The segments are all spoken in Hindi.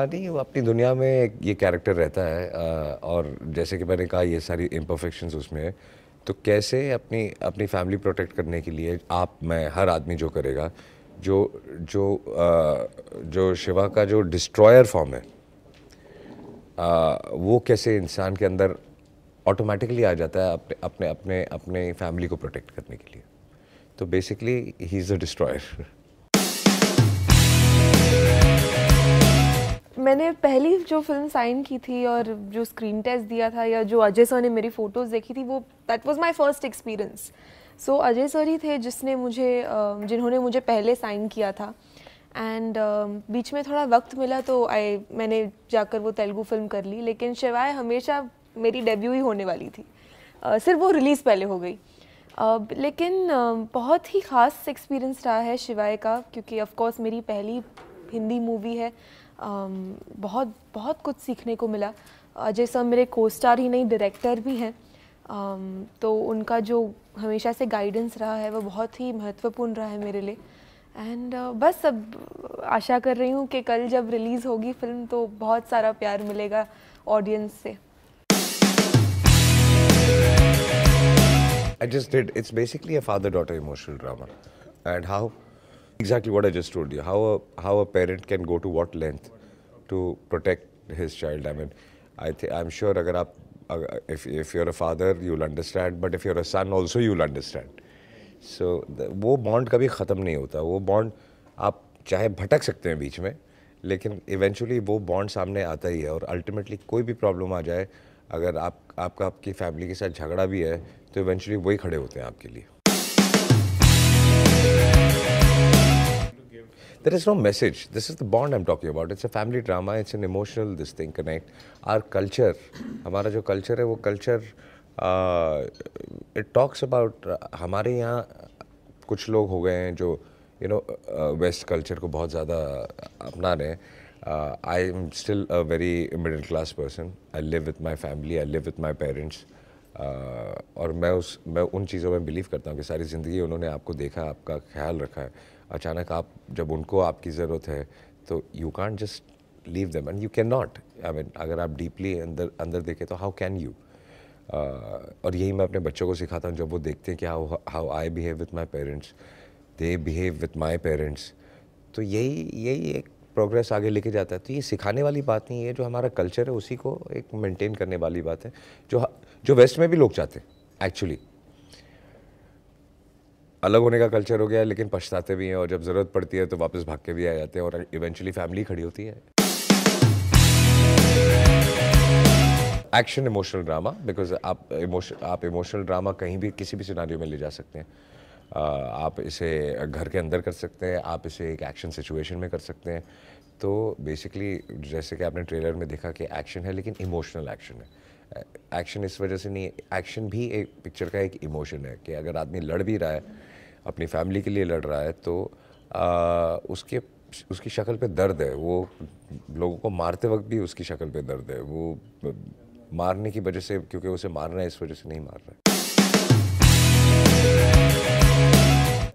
नहीं, वो अपनी दुनिया में ये कैरेक्टर रहता है और जैसे कि मैंने कहा ये सारी इम्परफेक्शंस उसमें है। तो कैसे अपनी अपनी फैमिली प्रोटेक्ट करने के लिए आप, मैं, हर आदमी जो करेगा, जो जो जो शिवा का जो डिस्ट्रॉयर फॉर्म है, वो कैसे इंसान के अंदर ऑटोमेटिकली आ जाता है अपने अपने अपने अपने फैमिली को प्रोटेक्ट करने के लिए। तो basically he is a destroyer. मैंने पहली जो फिल्म साइन की थी और जो स्क्रीन टेस्ट दिया था, या जो अजय सर ने मेरी फ़ोटोज़ देखी थी, वो that was my first experience. So Ajay sir ही थे जिन्होंने मुझे पहले साइन किया था। एंड बीच में थोड़ा वक्त मिला तो मैंने जाकर वो तेलुगु फिल्म कर ली, लेकिन शिवाय हमेशा मेरी डेब्यू ही होने वाली थी। सिर्फ वो रिलीज़ पहले हो गई। लेकिन बहुत ही ख़ास एक्सपीरियंस रहा है शिवाय का, क्योंकि ऑफ कोर्स मेरी पहली हिंदी मूवी है। बहुत बहुत कुछ सीखने को मिला। अजय सर मेरे को स्टार ही नहीं, डायरेक्टर भी हैं। तो उनका जो हमेशा से गाइडेंस रहा है वो बहुत ही महत्वपूर्ण रहा है मेरे लिए। एंड बस अब आशा कर रही हूँ कि कल जब रिलीज़ होगी फिल्म तो बहुत सारा प्यार मिलेगा ऑडियंस से। I just did. It's basically a father-daughter emotional drama, and how exactly what I just told you. How a parent can go to what length to protect his child. I mean, I'm sure अगर आप if you're a father you'll understand, but if you're a son also you'll understand. So वो bond कभी ख़त्म नहीं होता. वो bond आप चाहे भटक सकते हैं बीच में, लेकिन इवेंचुअली वो बॉन्ड सामने आता ही है। और अल्टीमेटली कोई भी प्रॉब्लम आ जाए, अगर आपकी फैमिली के साथ झगड़ा भी है, तो इवेंचुअली वही खड़े होते हैं आपके लिए। There is no message. This is the bond I'm talking about. It's a family drama. It's an emotional this thing connect. Our culture, हमारा जो culture है वो culture it talks about हमारे यहाँ कुछ लोग हो गए हैं जो वेस्ट कल्चर को बहुत ज़्यादा अपना रहे हैं। I am still a very middle class person. I live with my family, I live with my parents. और मैं उन चीज़ों में बिलीव करता हूँ कि सारी ज़िंदगी उन्होंने आपको देखा, आपका ख्याल रखा है। अचानक आप जब उनको आपकी ज़रूरत है तो you can't just leave them, and you can not. I mean अगर आप डीपली अंदर देखें तो हाउ कैन यू। और यही मैं अपने बच्चों को सिखाता हूँ जब वो देखते हैं कि how I behave with my parents, they behave with my parents. तो यही एक प्रोग्रेस आगे लेके जाता है। तो ये सिखाने वाली बात नहीं है, जो हमारा कल्चर है उसी को एक मेंटेन करने वाली बात है, जो वेस्ट में भी लोग चाहते हैं। एक्चुअली अलग होने का कल्चर हो गया है, लेकिन पछताते भी हैं, और जब ज़रूरत पड़ती है तो वापस भाग के भी आ जाते हैं, और इवेंचुअली फैमिली खड़ी होती है। एक्शन इमोशनल ड्रामा, बिकॉज आप इमोशनल ड्रामा कहीं भी किसी भी सिनारियो में ले जा सकते हैं। आप इसे घर के अंदर कर सकते हैं, आप इसे एक एक्शन सिचुएशन में कर सकते हैं। तो बेसिकली जैसे कि आपने ट्रेलर में देखा कि एक्शन है, लेकिन इमोशनल एक्शन है। एक्शन इस वजह से नहीं, एक्शन भी एक पिक्चर का एक इमोशन है कि अगर आदमी लड़ भी रहा है, अपनी फैमिली के लिए लड़ रहा है, तो उसकी शक्ल पे दर्द है। वो लोगों को मारते वक्त भी उसकी शक्ल पे दर्द है। वो मारने की वजह से, क्योंकि उसे मारना है, इस वजह से नहीं मार रहा है।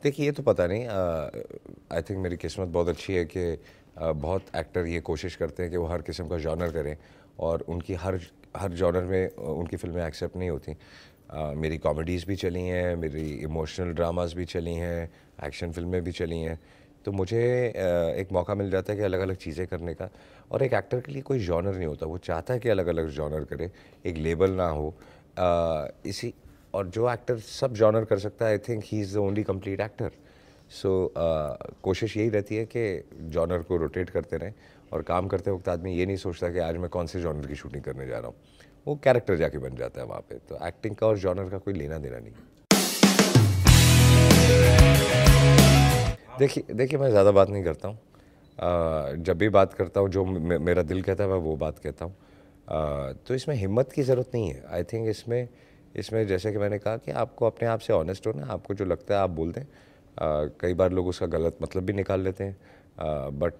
देखिए, ये तो पता नहीं। आई थिंक मेरी किस्मत बहुत अच्छी है कि बहुत एक्टर ये कोशिश करते हैं कि वो हर किस्म का जॉनर करें, और उनकी हर जॉनर में उनकी फिल्में एक्सेप्ट नहीं होती। मेरी कॉमेडीज़ भी चली हैं, मेरी इमोशनल ड्रामास भी चली हैं, एक्शन फिल्में भी चली हैं। तो मुझे एक मौका मिल जाता है कि अलग अलग चीज़ें करने का। और एक एक्टर के लिए कोई जॉनर नहीं होता, वो चाहता है कि अलग अलग जॉनर करे, एक लेबल ना हो। इसी और जो एक्टर सब जॉनर कर सकता है, I think he is the only complete actor. So कोशिश यही रहती है कि जॉनर को रोटेट करते रहें, और काम करते वक्त आदमी ये नहीं सोचता कि आज मैं कौन से जॉनर की शूटिंग करने जा रहा हूँ। वो कैरेक्टर जाके बन जाता है वहाँ पे। तो एक्टिंग का और जॉनर का कोई लेना देना नहीं। देखिए मैं ज़्यादा बात नहीं करता हूँ। जब भी बात करता हूँ, जो मेरा दिल कहता है मैं वो बात कहता हूँ। तो इसमें हिम्मत की ज़रूरत नहीं है। आई थिंक इसमें जैसे कि मैंने कहा कि आपको अपने आप से ऑनेस्ट होना, आपको जो लगता है आप बोल दें। कई बार लोग उसका गलत मतलब भी निकाल लेते हैं, बट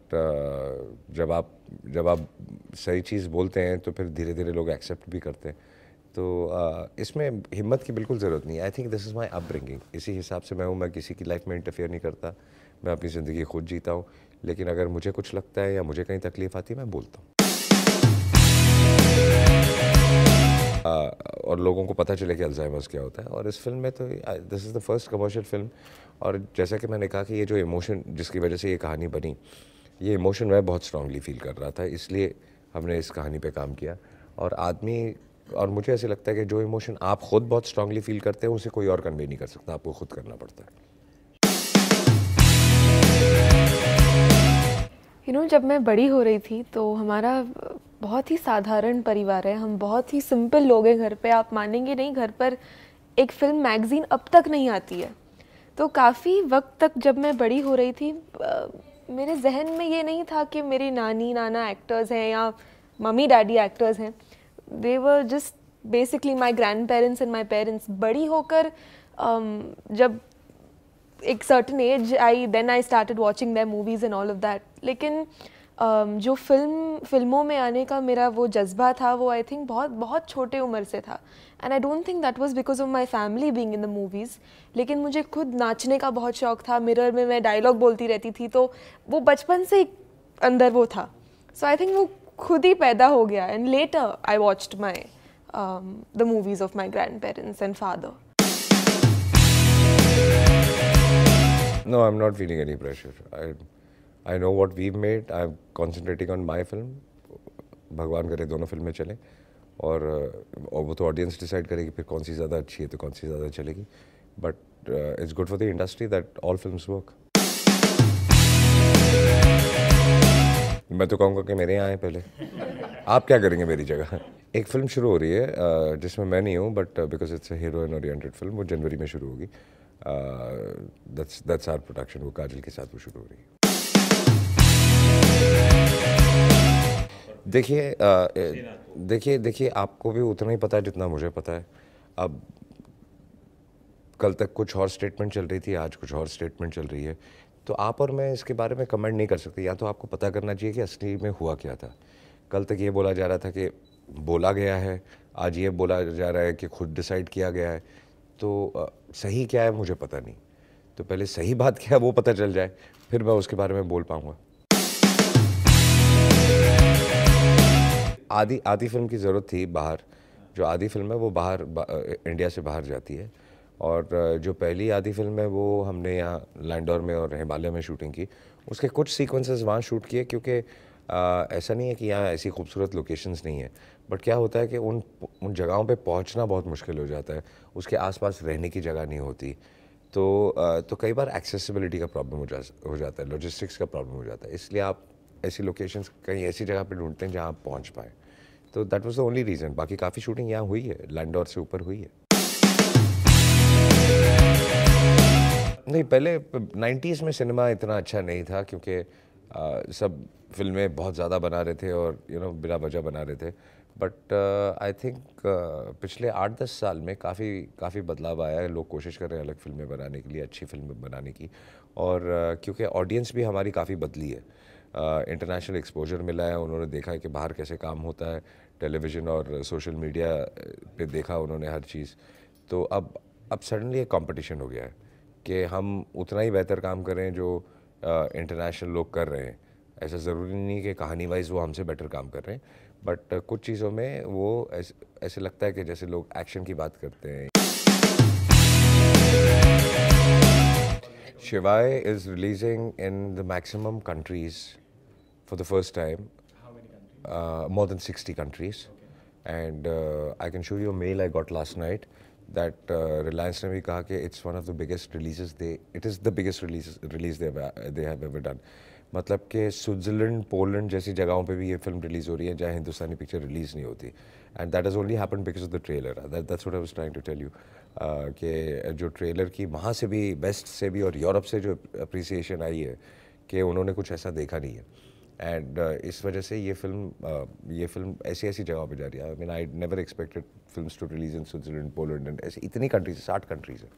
जब आप सही चीज़ बोलते हैं तो फिर धीरे धीरे लोग एक्सेप्ट भी करते हैं। तो इसमें हिम्मत की बिल्कुल ज़रूरत नहीं है। I think this is my upbringing. इसी हिसाब से मैं हूँ। मैं किसी की लाइफ में इंटरफेयर नहीं करता, मैं अपनी ज़िंदगी खुद जीता हूँ। लेकिन अगर मुझे कुछ लगता है या मुझे कहीं तकलीफ़ आती है मैं बोलता हूँ। और लोगों को पता चले कि अल्जाइमर्स क्या होता है। और इस फिल्म में तो this is the first commercial film, और जैसा कि मैंने कहा कि ये जो इमोशन जिसकी वजह से ये कहानी बनी, ये इमोशन मैं बहुत स्ट्रांगली फील कर रहा था, इसलिए हमने इस कहानी पे काम किया। और मुझे ऐसे लगता है कि जो इमोशन आप खुद बहुत स्ट्रांगली फील करते हैं उसे कोई और कन्वे नहीं कर सकता, आपको खुद करना पड़ता है। जब मैं बड़ी हो रही थी तो हमारा बहुत ही साधारण परिवार है, हम बहुत ही सिंपल लोग हैं घर पे। आप मानेंगे नहीं, घर पर एक फिल्म मैगज़ीन अब तक नहीं आती है। तो काफ़ी वक्त तक जब मैं बड़ी हो रही थी मेरे जहन में ये नहीं था कि मेरी नानी नाना एक्टर्स हैं या मम्मी डैडी एक्टर्स हैं। They were just basically my grand parents and my parents. बड़ी होकर जब एक सर्टन एज आई, then I started watching their movies and all of that. लेकिन जो फिल्मों में आने का मेरा वो जज्बा था वो आई थिंक बहुत बहुत छोटे उम्र से था। And I don't think that was because of my family being in the movies. लेकिन मुझे खुद नाचने का बहुत शौक था, मिरर में मैं डायलॉग बोलती रहती थी, तो वो बचपन से अंदर वो था। सो आई थिंक वो खुद ही पैदा हो गया। And later I watched my the movies of my grand parents and father. No, I'm not feeling any pressure. I know what we've made. I'm concentrating on my film. भगवान करे दोनों फिल्में चलें, और वो तो ऑडियंस डिसाइड करेगी फिर कौन सी ज़्यादा अच्छी है तो कौन सी ज़्यादा चलेगी। But it's good for the industry that all films work. मैं तो कहूँगा कि मेरे यहाँ आए पहले। आप क्या करेंगे मेरी जगह? एक फिल्म शुरू हो रही है जिसमें मैं नहीं हूँ, but because it's a heroine oriented film, वो जनवरी में शुरू होगी। that's our production, वो काजल के साथ वो शुरू हो रही है। देखिए आपको भी उतना ही पता है जितना मुझे पता है। अब कल तक कुछ और स्टेटमेंट चल रही थी, आज कुछ और स्टेटमेंट चल रही है, तो आप और मैं इसके बारे में कमेंट नहीं कर सकते। या तो आपको पता करना चाहिए कि असली में हुआ क्या था। कल तक ये बोला जा रहा था कि बोला गया है, आज ये बोला जा रहा है कि खुद डिसाइड किया गया है। तो सही क्या है मुझे पता नहीं, तो पहले सही बात क्या है वो पता चल जाए, फिर मैं उसके बारे में बोल पाऊँगा। आधी फिल्म की ज़रूरत थी बाहर। जो आधी फिल्म है वो इंडिया से बाहर जाती है, और जो पहली आधी फिल्म है वो हमने यहाँ लैंडोर में और हिमालय में शूटिंग की। उसके कुछ सीक्वेंसेस वहाँ शूट किए, क्योंकि ऐसा नहीं है कि यहाँ ऐसी खूबसूरत लोकेशंस नहीं है, बट क्या होता है कि उन जगहों पे पहुँचना बहुत मुश्किल हो जाता है, उसके आसपास रहने की जगह नहीं होती, तो कई बार एक्सेसिबिलिटी का प्रॉब्लम हो जाता है, लॉजिस्टिक्स का प्रॉब्लम हो जाता है। इसलिए आप ऐसी लोकेशंस कहीं ऐसी जगह पे ढूंढते हैं जहाँ आप पहुँच पाएँ। तो that was the only reason. बाकी काफ़ी शूटिंग यहाँ हुई है, लैंडोर से ऊपर हुई है। नहीं, पहले 90s में सिनेमा इतना अच्छा नहीं था, क्योंकि सब फिल्में बहुत ज़्यादा बना रहे थे और बिना वजह बना रहे थे। बट आई थिंक पिछले 8-10 साल में काफ़ी बदलाव आया है। लोग कोशिश कर रहे हैं अलग फिल्में बनाने के लिए, अच्छी फिल्में बनाने की, और क्योंकि ऑडियंस भी हमारी काफ़ी बदली है। इंटरनेशनल एक्सपोजर मिला है, उन्होंने देखा है कि बाहर कैसे काम होता है, टेलीविज़न और सोशल मीडिया पे देखा उन्होंने हर चीज़। तो अब सडनली एक कंपटीशन हो गया है कि हम उतना ही बेहतर काम करें जो इंटरनेशनल लोग कर रहे हैं। ऐसा ज़रूरी नहीं कि कहानी वाइज वो हमसे बेटर काम कर रहे हैं, बट कुछ चीज़ों में वो ऐसे लगता है कि जैसे लोग एक्शन की बात करते हैं। शिवाय is releasing in the maximum countries for the first time. How many countries? More than 60 countries. Okay. And I can show you a mail I got last night that Reliance ने भी कहा कि it's one of the biggest releases it is the biggest release they have ever done. मतलब कि स्विट्ज़रलैंड, पोलैंड जैसी जगहों पे भी ये फिल्म रिलीज़ हो रही है जहाँ हिंदुस्तानी पिक्चर रिलीज़ नहीं होती। And that has only happened because of the trailer. That's what I was trying to tell you, कि जो ट्रेलर की वहाँ से भी, वेस्ट से भी और यूरोप से जो अप्रिसिएशन आई है कि उन्होंने कुछ ऐसा देखा नहीं है। एंड इस वजह से ये फिल्म ऐसी जगह पे जा रही है। I mean I never expected films to release in Switzerland, Poland and ऐसी इतनी कंट्रीज, 60 कंट्रीज है।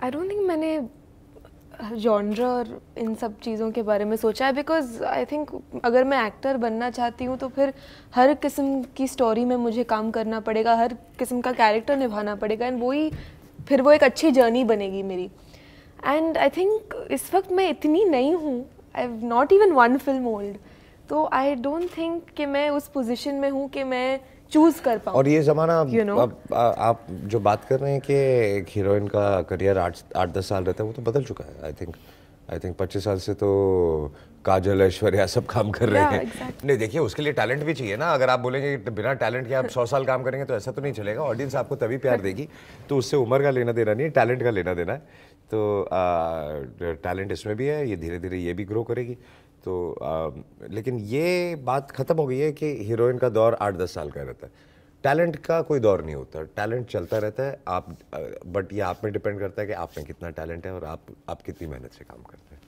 आई डोंट थिंक मैंने जॉनर और इन सब चीज़ों के बारे में सोचा है, बिकॉज आई थिंक अगर मैं एक्टर बनना चाहती हूँ तो फिर हर किस्म की स्टोरी में मुझे काम करना पड़ेगा, हर किस्म का कैरेक्टर निभाना पड़ेगा, एंड वो एक अच्छी जर्नी बनेगी मेरी। एंड आई थिंक इस वक्त मैं इतनी नई हूँ, I have not even one film old, तो आई डोंट थिंक कि मैं उस पोजीशन में हूँ कि मैं चूज कर पाऊँ। और ये ज़माना you know? अब आप जो बात कर रहे हैं कि एक हीरोइन का करियर 8-10 साल रहता है, वो तो बदल चुका है। आई थिंक 25 साल से तो काजल, ऐश्वर्या सब काम कर रहे Yeah, हैं। exactly. नहीं, देखिए उसके लिए टैलेंट भी चाहिए ना। अगर आप बोलेंगे कि बिना टैलेंट के आप 100 साल काम करेंगे तो ऐसा तो नहीं चलेगा। ऑडियंस आपको तभी प्यार देगी, तो उससे उम्र का लेना देना नहीं है, टैलेंट का लेना देना है। तो टैलेंट इसमें भी है, ये धीरे धीरे ये भी ग्रो करेगी। तो लेकिन ये बात ख़त्म हो गई है कि हीरोइन का दौर 8-10 साल का रहता है। टैलेंट का कोई दौर नहीं होता, टैलेंट चलता रहता है। आप बट ये आप में डिपेंड करता है कि आप में कितना टैलेंट है और आप कितनी मेहनत से काम करते हैं।